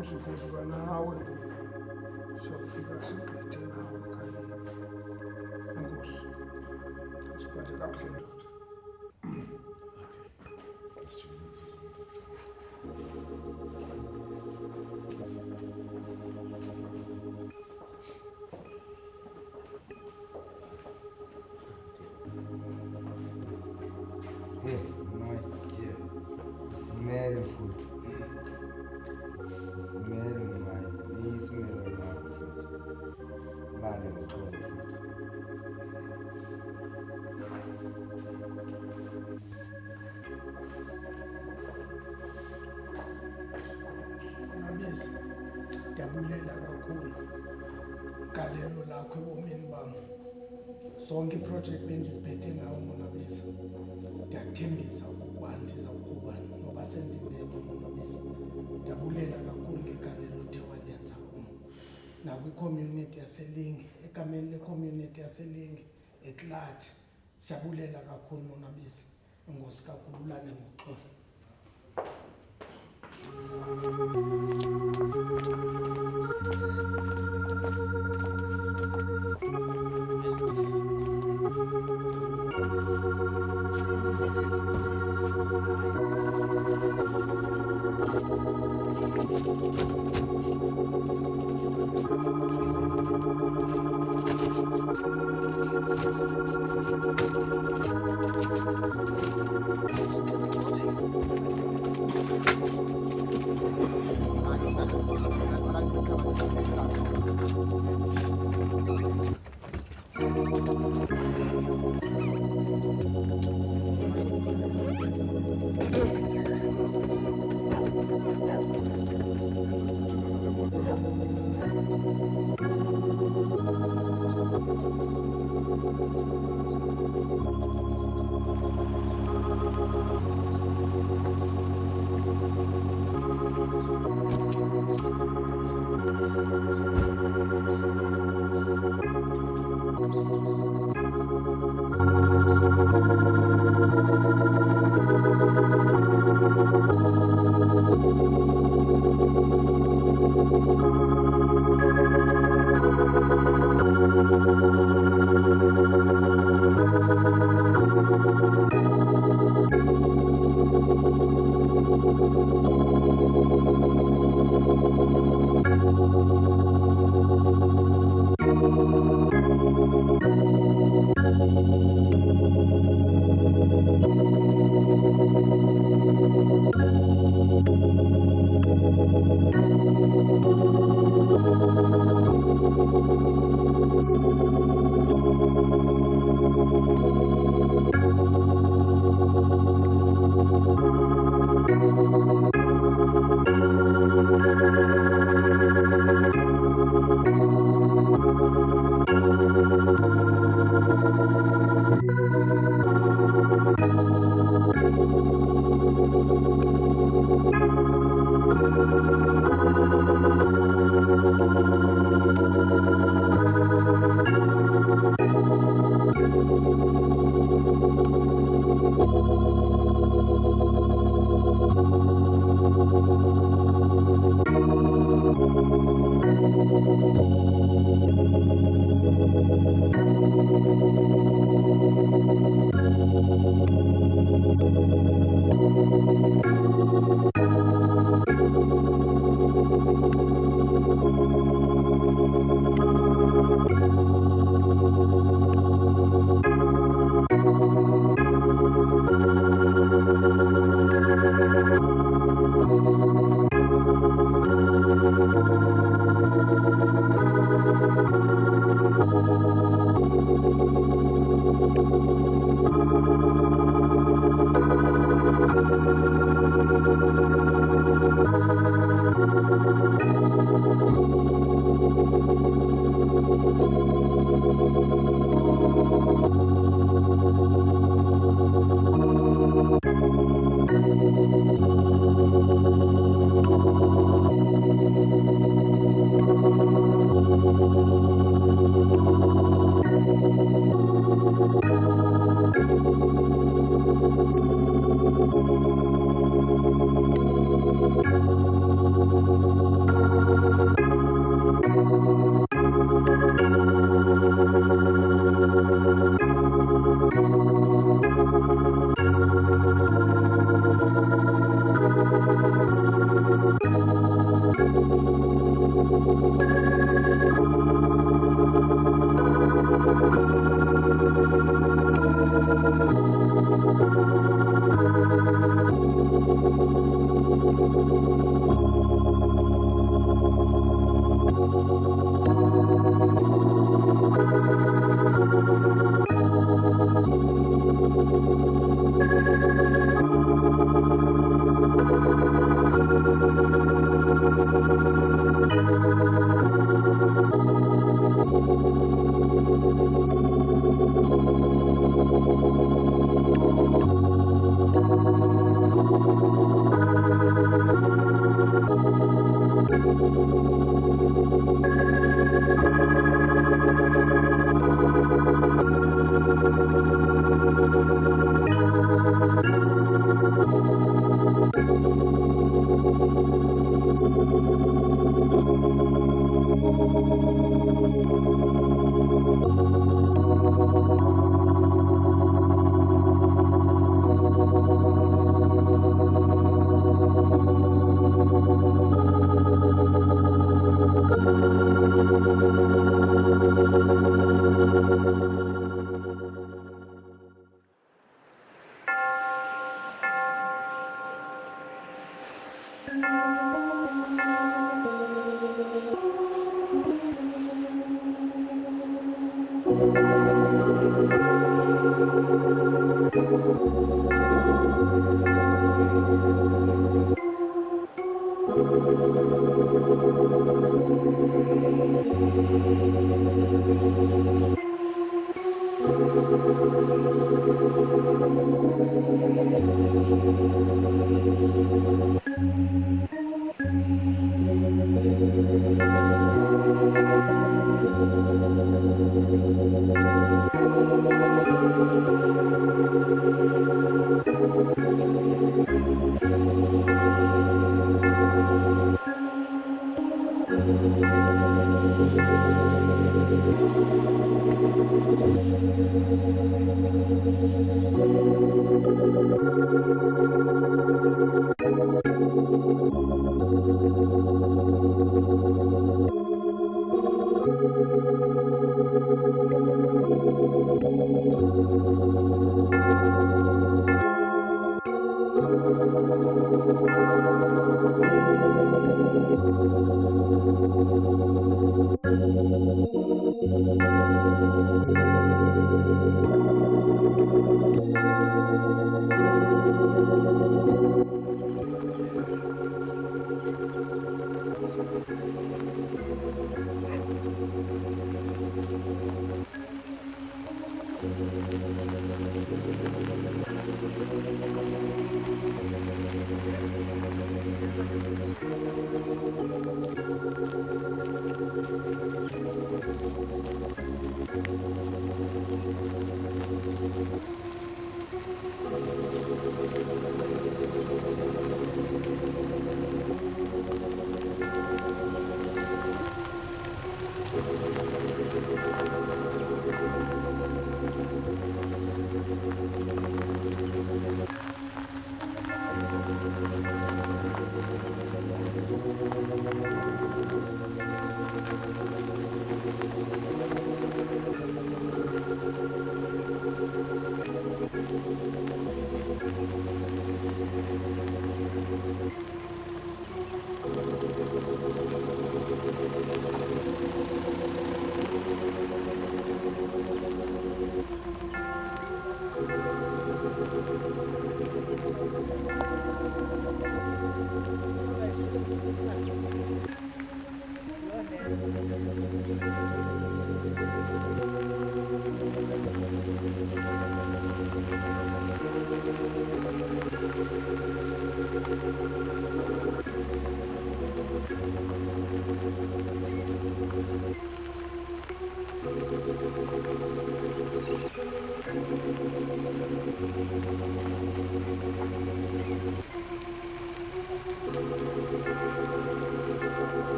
Usukuzuka nawe sokufika sigqithe nawe ekhayeni ngiphathe kakuhle ndoda. Hey, my dear, smell food. Smell my, smell my food. Vale, mxolo food. Nabisi, ndiyabulela kakhulu galelo lakho ebomini bam. Zonke iprojekthi bendiziphethe nawo Monwabisa, ndiyakuthembisa ukuba ndizawuqhuba noba sendindebe Monwabisa. Ndiyabulela kakhulu ngegalelo othe walenza kum nakwicommunity yaseLingi, egameni lecommunity yaseLingi eklathi. Siyabulela kakhulu Monwabisa, inkosi kakhulu, ulale ngoxolo.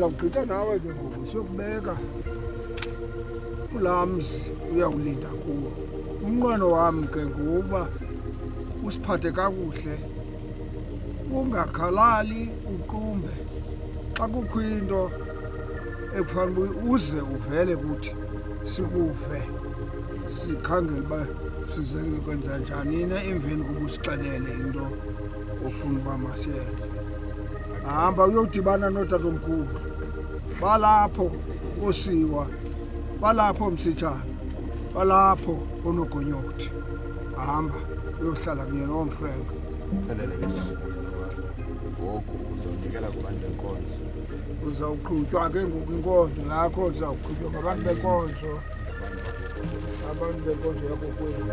ndizawugqitha nawe ke ngoku siyokubeka kulaa mzi uyawulinda kuwo. Umnqweno wam ke ngokuba usiphathe kakuhle, ungakhalali, uqumbe. Xa kukho into ekufanele uze uvele kuthi sikuve, sikhangele uba sizokwenza njani na emveni koba usixelele into ofuna uba masiyenze. Hamba uyodibana nootatomkhulu, balapho oosiwa, balapho Msitshana, balapho ooNogonyothi. Hamba uyohlala kunye noomFrank. Xelele ke ngoku uzawunikela kubantu benkonzo. Uzawuqhutywa ke ngoku inkonzo yakho, uzawuqhutywa ngabantu benkonzo, abantu benkonzo yakokwenu.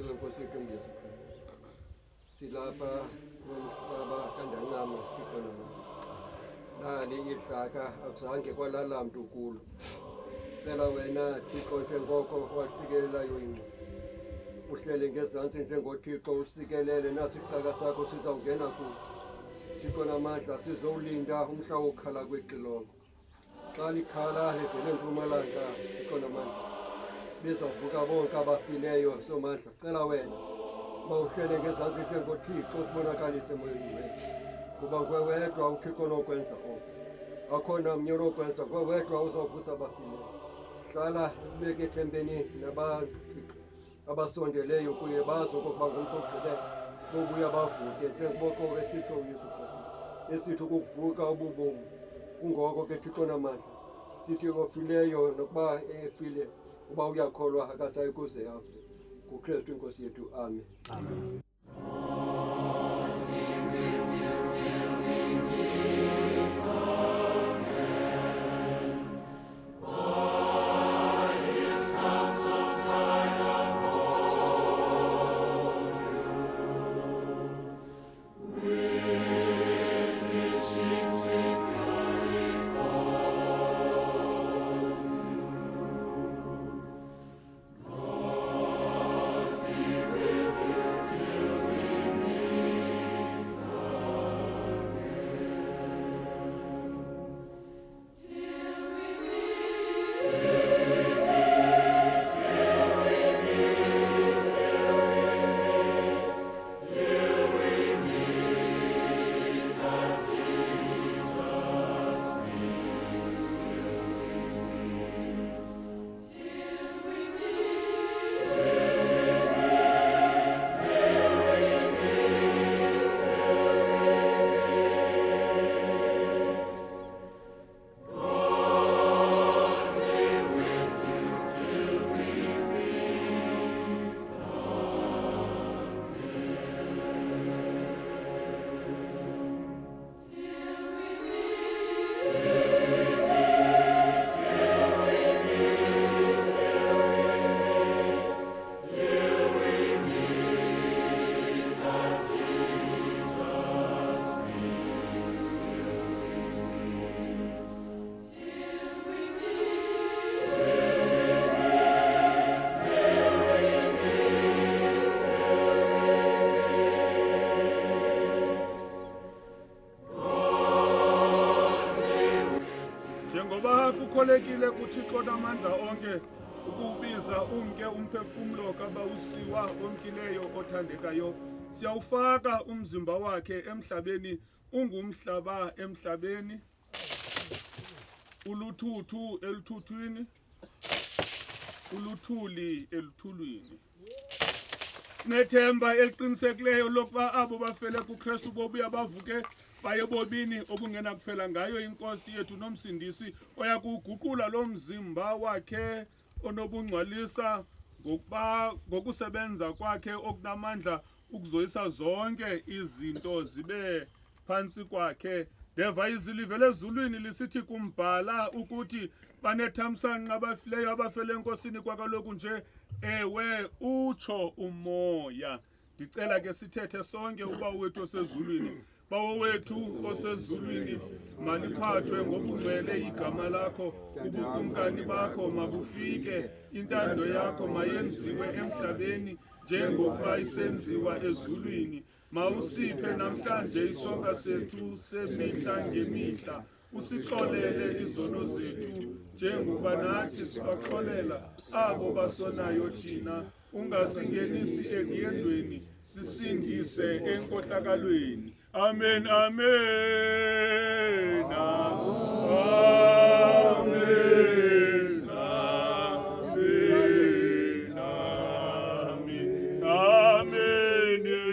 Sibonga Nkosi yethu Jesu Kristu. Silapha nomhlaba kandancama Thixo nomama. Nali idlaka akuzange kwalala mntu kulo. Cela wena Thixo njengoko wasikelela yini. Uhlele ngezantsi njengoThixo usikelele nasi isicaka sakho sizawungena kulo. Thixo namandla sizowulinda umhla wokhala kwexilongo. Xa likhala livele empumalanga Thixo namandla. Bezawuvuka bonke abafileyo somandla. Cela wena mawuhlele ngezantsi njengoThixo ubonakalise emoyeni wethu. Kuba nguwe wedwa uThixo onokwenza oku. Akhona omnye onokwenza, nguwe wedwa uzawuvusa abafileyo. Hlala ubeke ethembeni nabantu abasondeleyo kuye bazi okokuba ngumhla wokugqibela bobuya bavuke njengoboko esitsho uYesu Kristu. Esithi ukuvuka obubomi kungoko ke Thixo namandla. Sithi ofileyo nokuba efile uba uyakholwa akasayi kuze afe. NguKristu inkosi yethu. Amen. Amen. Kukholekile kuThixo namandla onke ukubiza umke umphefumlo kabawusiwa omkileyo othandekayo. Siyawufaka umzimba wakhe emhlabeni, ungumhlaba emhlabeni, uluthuthu eluthuthwini, uluthuli eluthulwini. Sinethemba eliqinisekileyo lokuba abo bafele kuKristu bobuya bavuke baye bobini obungenakuphela ngayo inkosi yethu nomsindisi oya kuguqula lo mzimba wakhe onobungcwalisa ngokusebenza kwakhe okunamandla ukuzoyisa zonke izinto zibe phansi kwakhe. Ndeva izwi livela ezulwini lisithi kumbhala ukuthi banethamsanqa abafileyo abafele enkosini kwakaloku nje ewe utsho umoya. Ndicela ke sithethe sonke uba wethu osezulwini. Bawo wethu osezulwini maliphathwe ngobungcwele igama lakho, ubukumkani bakho mabufike, intando yakho mayenziwe emhlabeni njengokuba isenziwa ezulwini. Mawusiphe namhlanje isonka sethu semihla ngemihla, usixolele izono zethu njengoba nathi sibaxolela abo basonayo thina. Ungasingenisi ekuyendweni, sisindise enkohlakalweni. Amen, amen, amen, amen, amen, amen, amen,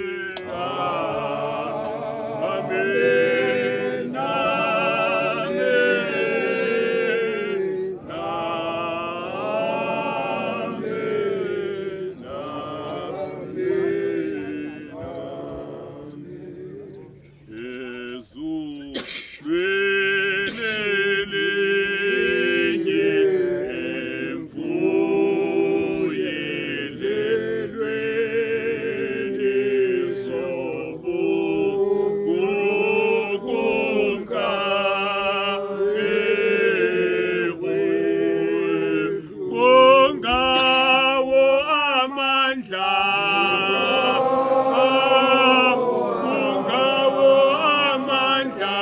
amandla ungawo amandla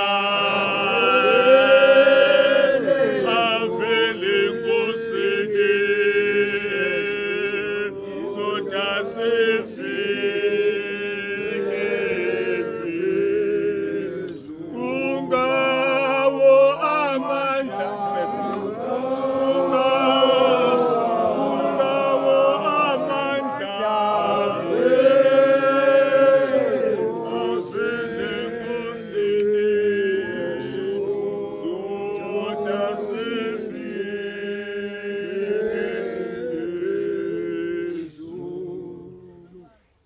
avele enkosini soda sifike ungawo amandla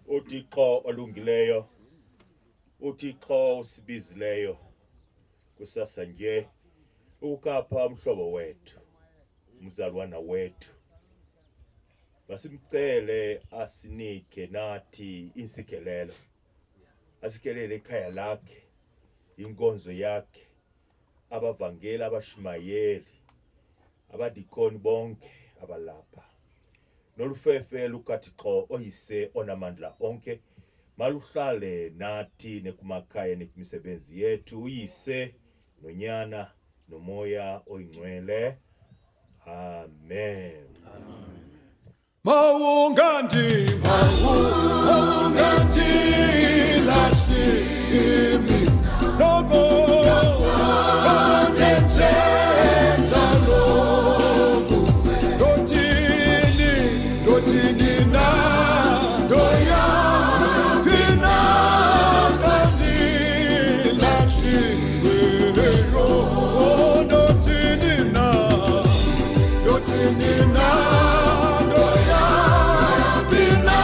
uThixo olungileyo, uThixo usibizileyo kusasa nje ukapha umhlobo wethu, umzalwana wethu, masimcele asinike nathi insikelelo, asikelele ekhaya lakhe, inkonzo yakhe, abavangeli, abashumayeli, abadikoni bonke abalapha, nolufefe lukaThixo oyise onamandla onke, maluhlale nathi nekumakhaya nekumisebenzi yethu, uyise nonyana nomoya oyingcwele. Amen. Mawungandi lahli imi logo ngenzenza lokhu dotini na doya pina kandi lahli ero dotini na doya pina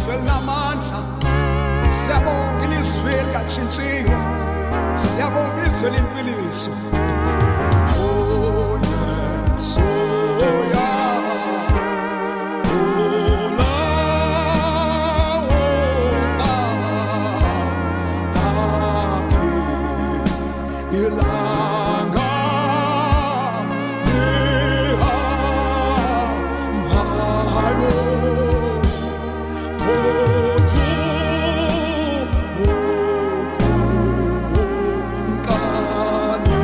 ilizwe linamandla, siyabonga ilizwe likatshintshiwe, siyabonga ilizwe limpiliso. Oh Yesu, ilanga lihambayo kothi ukunkani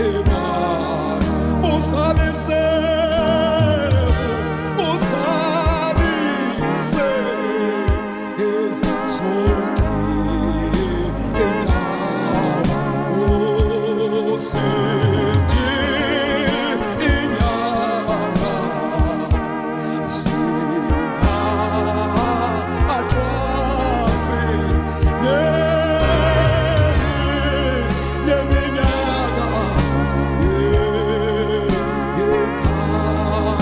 ebani usalise zonke indawo sithi inyanga zingathwasi neminyaka yekaphi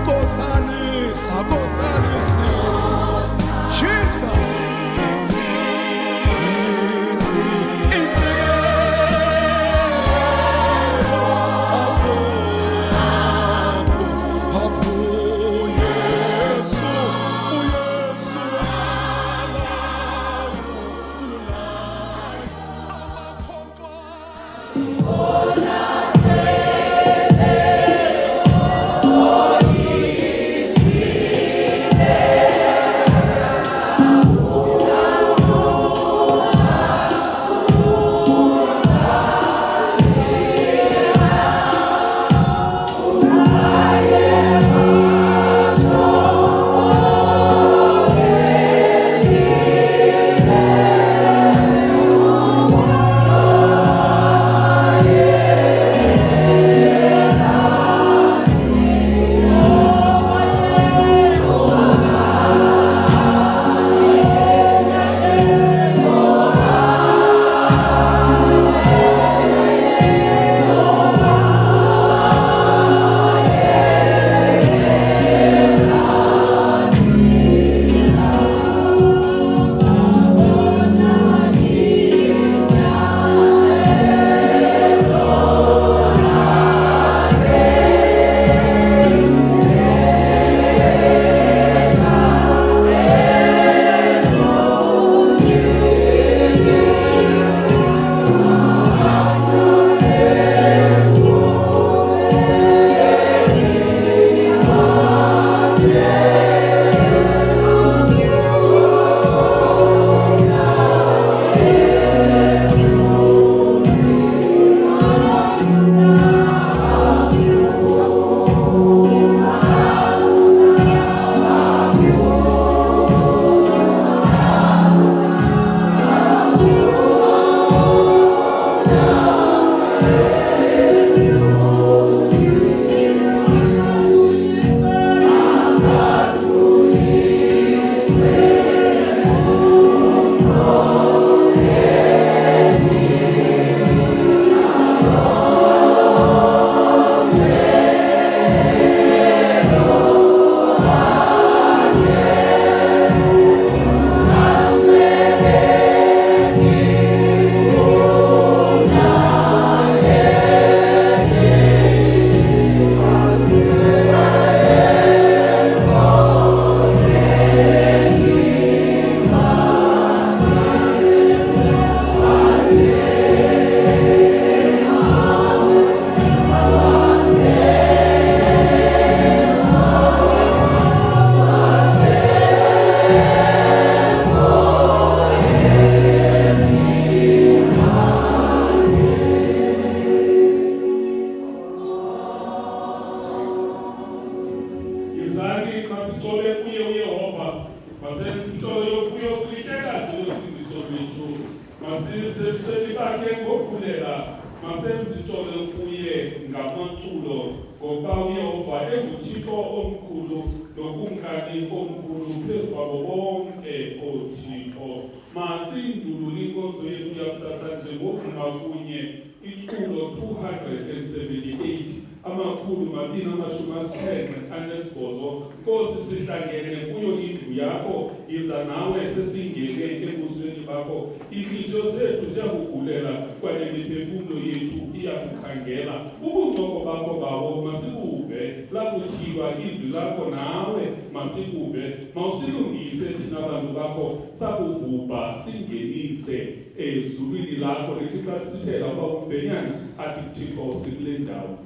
kosalisa Jesus. Masisebenziseni bakhe ngokhulela, masenzitshole kuye ngamaculo, ngoba uYehova enguThixo omkhulu nokumkani omkhulu phezu kwabo bonke oThixo. Masindulule inkonzo yethu yakusasa njengokuvuma kunye iculo 278 amakhulu 278 Nkosi sihlangene kuyo indlu yakho iza nawe sesingene ebusweni bakho inhliziyo zethu ziyakugulela kwaye imiphefumulo yethu iyakukhangela ubungcoko bakho bawo masikuve lakutyhilwa izwi lakho nawe masikuve mawusilungise thina bantu bakho sakubhubha singenise ezulwini lakho lithi xa sithela uba umbhenyana athi Thixo sikule ndawo.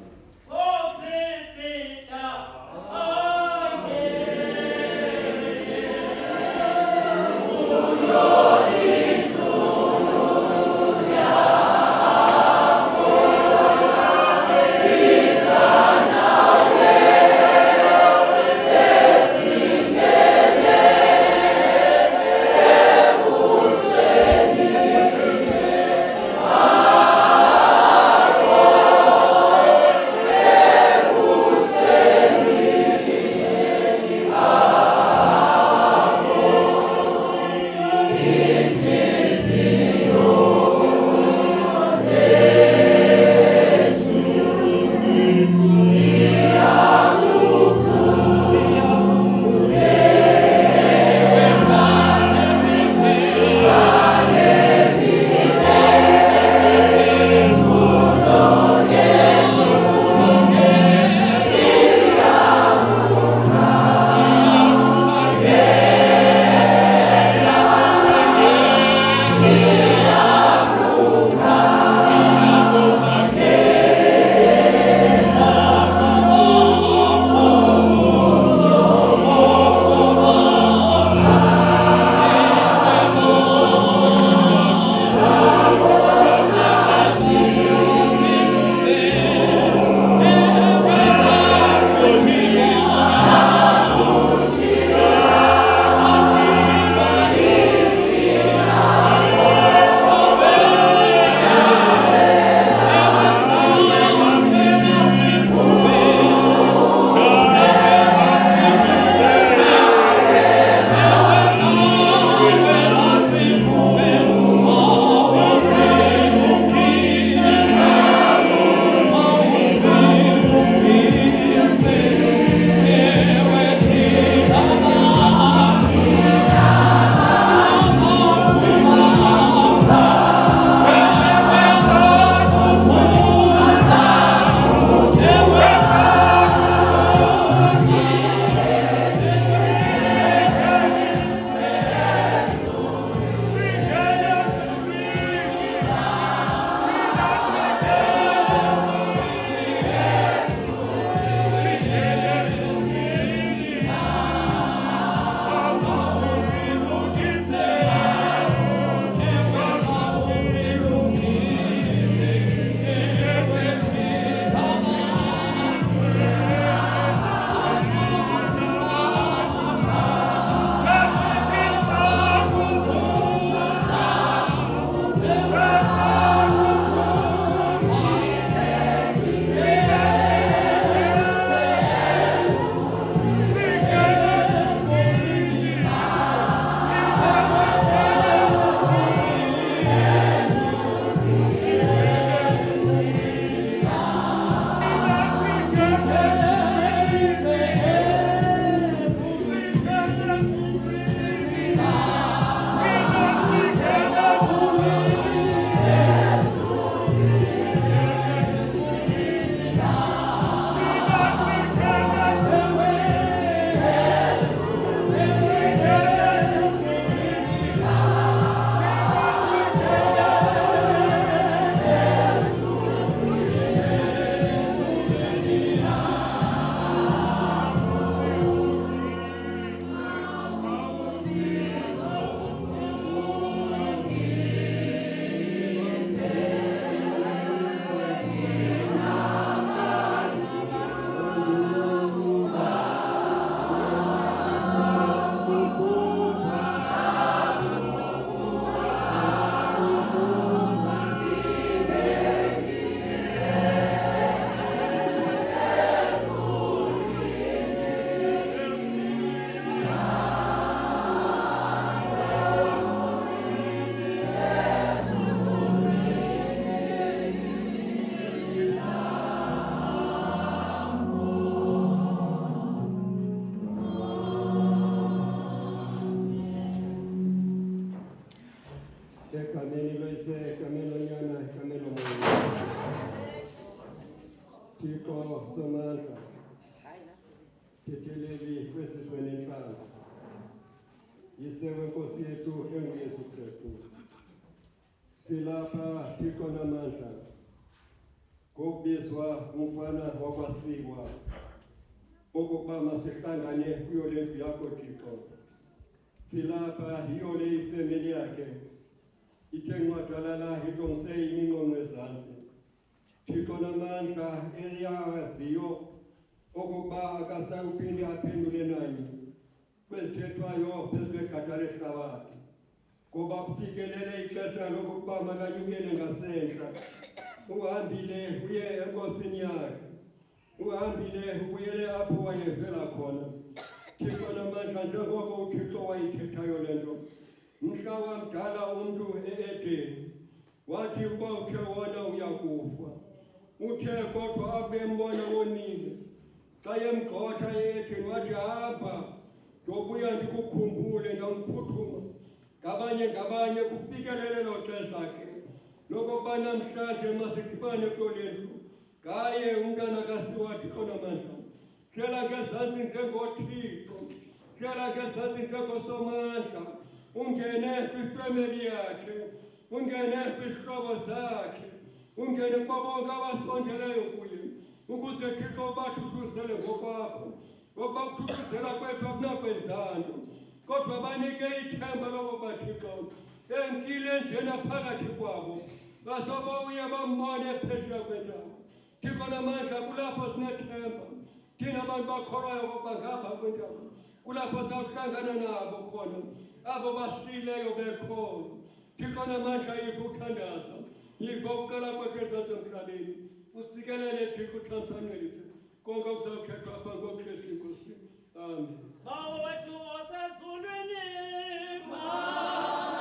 Somandla, Thetheleli kwesizwe nentlanga, yisewe Nkosi yethu enguYesu Kristu. Silapha Thixo namandla, ngokubizwa umfana wakwaSiwa, okokuba masihlangane kuyo le ndlu yakho Thixo. Silapha yiyo le ifemeli yakhe, ithe nqwadalala ilungise iminqonqo ezantsi. Thixo namandla eyaziyo okokuba akasayuphinde aphendule nani kwelithethwayo phezu kwegada lehlabathi, ngoba kufikelele ixesha lokokuba makanyukele ngasentla. Uhambile uye enkosini yakhe, uhambile ubuyele apho wayevela khona. Thixo namandla, njengoko uThixo wayithethayo le nto, mhla wamdala umntu e-Edeni, wathi uba uthe wona uyakufa, uthe kodwa abembona wonile. Xa yemgxotha e-Edeni wathi hamba, ndobuya ndikukhumbule, ndawuphuthuma ngabanye kufikelele lo xesha ke lokokuba namhlanje masidibane kuyo le ndlu ngaye umntana kaSiwa Thixo namandla. Hlala ngezantsi njengoThixo, hlala ngezantsi njengoSomandla, ungene kwifemeli yakhe, ungene kwizihlobo zakhe, ungene kubo bonke abasondeleyo kuye, ukuze Thixo ubathuthuzele ngokwakho, ngokuba ukuthuthuzela kwethu akunakwenzanto, kodwa banike ithemba lokokuba Thixo enkile njena phakathi kwabo bazobe uye bambone phesheya kwendawo. Thixo namandla, kulapho sinethemba thina abantu bakholwayo okokuba ngapha kwendawo kulapho sawuhlangana nabo khona, abo basileyo bekhona. Thixo namandla, yipho ukuthandaza, yipho ukuqala kwethu ezantsi emhlabeni. Usikelele Thixo, uthamsanqelise konke okuzawuthethwa apha ngoKristu Inkosi. Amen. Bawo wethu osezulwini, malikhathwe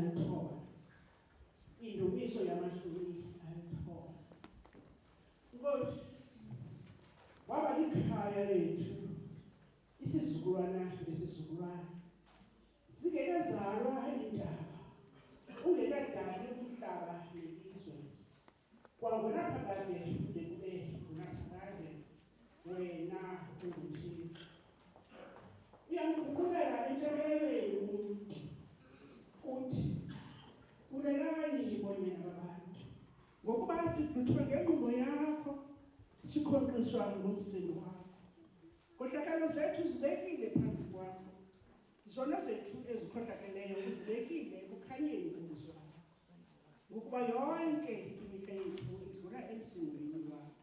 alithoba. Indumiso yamashumi alithoba. Nkosi, waba likhaya lethu isizukulwana lesizukulwana singekazalwa indaba ungekadali umhlaba nelizwe kwangona phakade kude kube unaphakade wena unguthixo uyamguqulela entshebeleni umuntu uthi ulelani bonyana babantu ngokuba siduthwe ngenqubo yakho sikhonqiswa ngomsindisi wakho kohlakalo zethu zibekile phambi kwakho zona zethu ezikhohlakeleyo uzibekile ekukhanyeni kwelizwi lakho ngokuba yonke imihla yethu idlula emsindweni wakho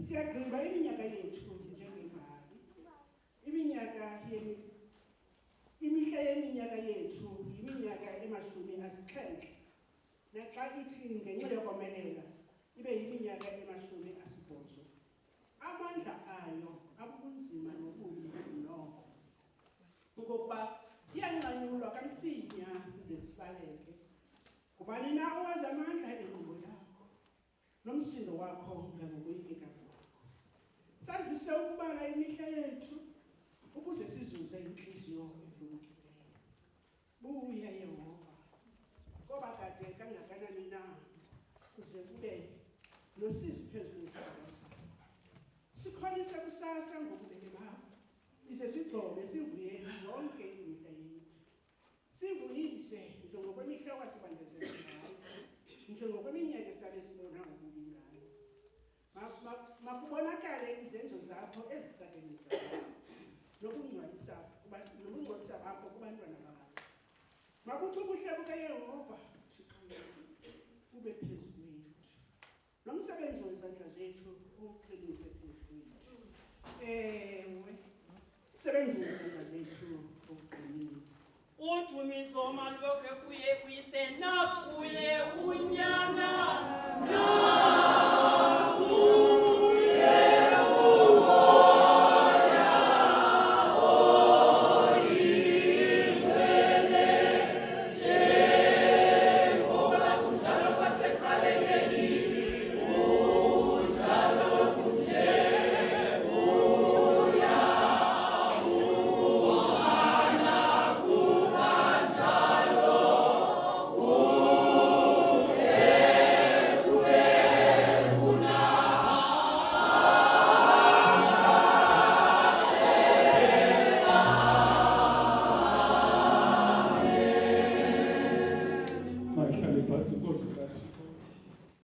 siyagqiba iminyaka yethu njengemali imihla yeminyaka yethu yiminyaka ema-70 naxa ithi ngenxa yokomelela ibe yiminyaka ema-80 amandla ayo abunzima nobubi noko ngokuba iyanqanyulwa kamsinya size sibaleke ngubani na owazi amandla enkqubo yakho nomsindo wakho ngangokuyikeka kwakho sazise ukubala imihla yethu ukuze sizuze inhliziyo evulukileyo buya Yehova ngoba kade kangakanani na kuze kube nosizi phezu kwezithando sikholise kusasa ngobubele bakho ize sigcobe sivuye yonke imihla yethu sivuyise njengokwemihla owasibandezela ngayo njengokweminyaka esabe sibona ngobubi ngayo makubonakale izenzo zakho ezicakenisayo nobungcolisa bakho kubantwana bakho makuthi ubuhle bukaYehova bube phezu kwethu nomsebenzi wezandla zethu uqinise phezu kwethu ewe sebenzi wezandla zethu uqinise udumiso malubekwe kuye